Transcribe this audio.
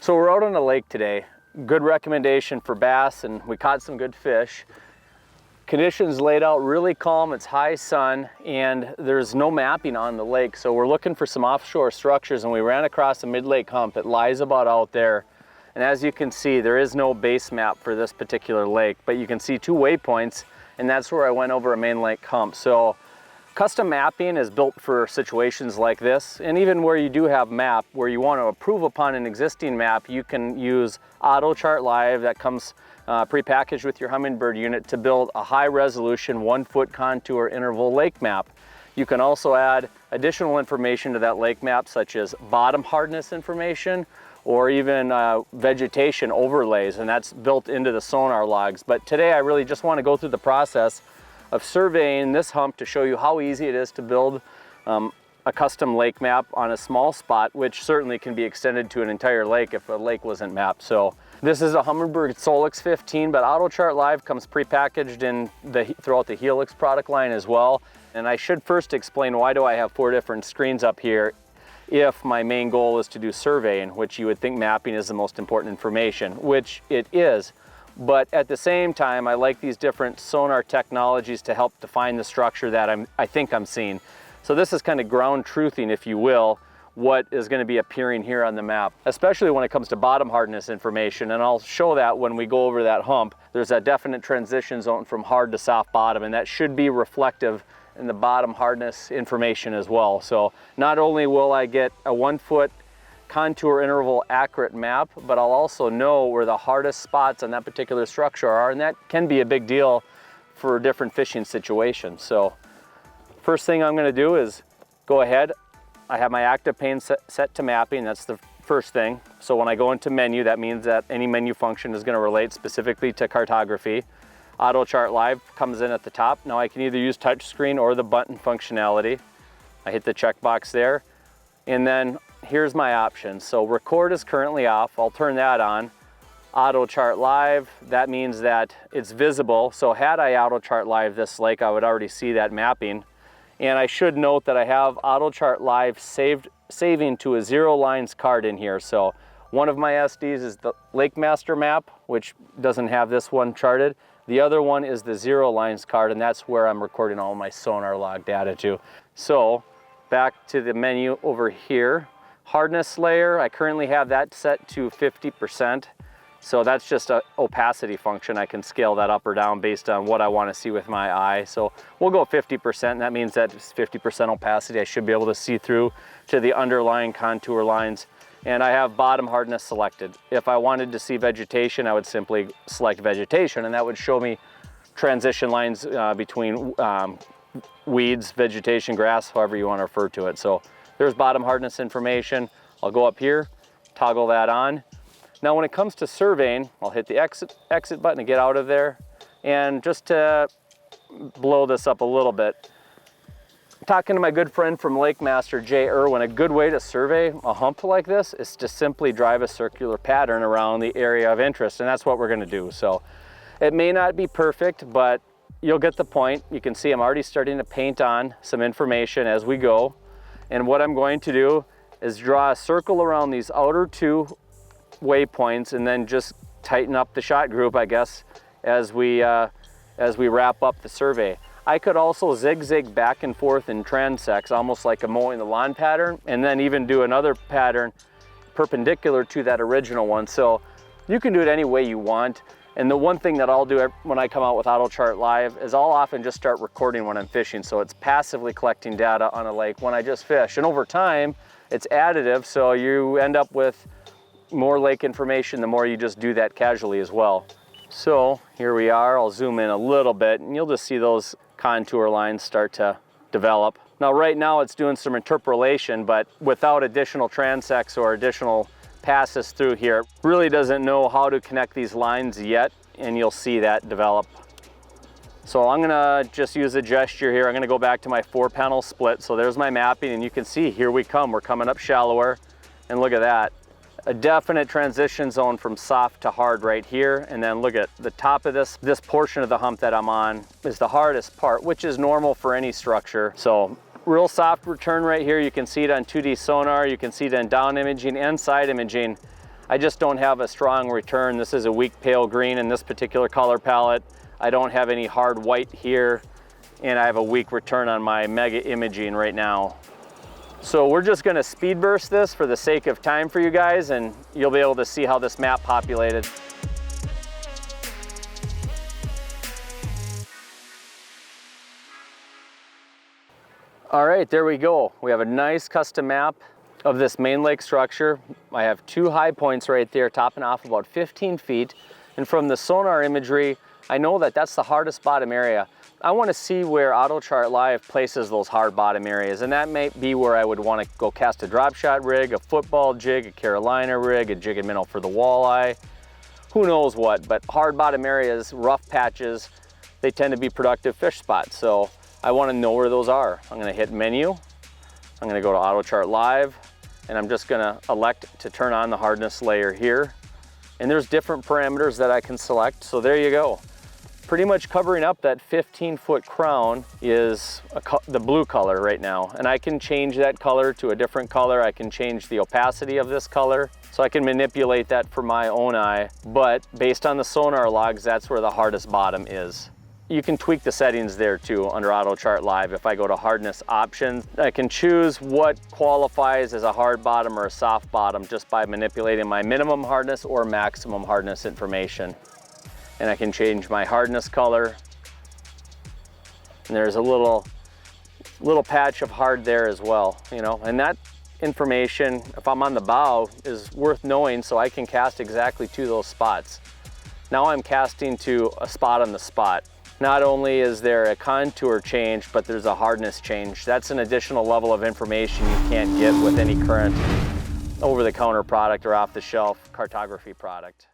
So we're out on a lake today. Good recommendation for bass, and we caught some good fish. Conditions laid out really calm, it's high sun, and there's no mapping on the lake. So we're looking for some offshore structures, and we ran across a mid-lake hump. It lies about out there. And as you can see, there is no base map for this particular lake, but you can see 2 waypoints, and that's where I went over a main lake hump. So custom mapping is built for situations like this, and even where you do have map, where you want to improve upon an existing map, you can use AutoChart Live that comes prepackaged with your Humminbird unit to build a high resolution 1-foot contour interval lake map. You can also add additional information to that lake map, such as bottom hardness information or even vegetation overlays, and that's built into the sonar logs. But today I really just want to go through the process of surveying this hump to show you how easy it is to build a custom lake map on a small spot, which certainly can be extended to an entire lake if a lake wasn't mapped. So this is a Humminbird Solix 15, but AutoChart Live comes prepackaged in throughout the Helix product line as well. And I should first explain, why do I have 4 different screens up here if my main goal is to do surveying, which you would think mapping is the most important information, which it is. But at the same time, I like these different sonar technologies to help define the structure that I think I'm seeing. So this is kind of ground truthing, if you will, what is going to be appearing here on the map, especially when it comes to bottom hardness information. And I'll show that when we go over that hump. There's a definite transition zone from hard to soft bottom, and that should be reflective in the bottom hardness information as well. So not only will I get a 1-foot contour interval accurate map, but I'll also know where the hardest spots on that particular structure are, and that can be a big deal for different fishing situations. So first thing I'm going to do is go ahead. I have my active pane set to mapping. That's the first thing. So when I go into menu, that means that any menu function is going to relate specifically to cartography. AutoChart Live comes in at the top. Now I can either use touchscreen or the button functionality. I hit the checkbox there, and then here's my options. So record is currently off. I'll turn that on. AutoChart Live, that means that it's visible. So had I AutoChart Live this lake, I would already see that mapping. And I should note that I have AutoChart Live saving to a ZeroLines card in here. So one of my SDs is the Lake Master map, which doesn't have this one charted. The other one is the ZeroLines card, and that's where I'm recording all my sonar log data to. So back to the menu over here. Hardness layer, I currently have that set to 50%. So that's just an opacity function. I can scale that up or down based on what I want to see with my eye. So we'll go 50%. That means that it's 50% opacity. I should be able to see through to the underlying contour lines. And I have bottom hardness selected. If I wanted to see vegetation, I would simply select vegetation, and that would show me transition lines between weeds, vegetation, grass, however you want to refer to it. So there's bottom hardness information. I'll go up here, toggle that on. Now when it comes to surveying, I'll hit the exit button to get out of there. And just to blow this up a little bit, talking to my good friend from Lake Master, Jay Irwin, a good way to survey a hump like this is to simply drive a circular pattern around the area of interest, and that's what we're going to do. So it may not be perfect, but you'll get the point. You can see I'm already starting to paint on some information as we go. And what I'm going to do is draw a circle around these outer 2 waypoints, and then just tighten up the shot group, I guess, as we wrap up the survey. I could also zigzag back and forth in transects, almost like a mowing the lawn pattern, and then even do another pattern perpendicular to that original one. So you can do it any way you want. And the one thing that I'll do when I come out with AutoChart Live is I'll often just start recording when I'm fishing. So it's passively collecting data on a lake when I just fish. And over time, it's additive, so you end up with more lake information the more you just do that casually as well. So here we are. I'll zoom in a little bit, and you'll just see those contour lines start to develop. Now right now it's doing some interpolation, but without additional transects or additional passes through here, it really doesn't know how to connect these lines yet, and you'll see that develop. So I'm gonna just use a gesture here. I'm gonna go back to my 4-panel split. So there's my mapping, and you can see here we come. We're coming up shallower, and look at that. A definite transition zone from soft to hard right here. And then look at the top of this portion of the hump that I'm on is the hardest part, which is normal for any structure. So real soft return right here. You can see it on 2D sonar. You can see it on down imaging and side imaging. I just don't have a strong return. This is a weak pale green in this particular color palette. I don't have any hard white here, and I have a weak return on my mega imaging right now. So we're just gonna speed burst this for the sake of time for you guys, and you'll be able to see how this map populated. All right, there we go. We have a nice custom map of this main lake structure. I have 2 high points right there, topping off about 15 feet. And from the sonar imagery, I know that that's the hardest bottom area. I want to see where AutoChart Live places those hard bottom areas, and that may be where I would want to go cast a drop shot rig, a football jig, a Carolina rig, a jig and minnow for the walleye, who knows what. But hard bottom areas, rough patches, they tend to be productive fish spots. So I want to know where those are. I'm going to hit menu, I'm going to go to AutoChart Live, and I'm just going to elect to turn on the hardness layer here. And there's different parameters that I can select, so there you go. Pretty much covering up that 15-foot crown is the blue color right now. And I can change that color to a different color. I can change the opacity of this color, so I can manipulate that for my own eye. But based on the sonar logs, that's where the hardest bottom is. You can tweak the settings there too under AutoChart Live. If I go to hardness options, I can choose what qualifies as a hard bottom or a soft bottom just by manipulating my minimum hardness or maximum hardness information. And I can change my hardness color. And there's a little patch of hard there as well, you know, and that information, if I'm on the bow, is worth knowing so I can cast exactly to those spots. Now I'm casting to a spot on the spot. Not only is there a contour change, but there's a hardness change. That's an additional level of information you can't get with any current over-the-counter product or off-the-shelf cartography product.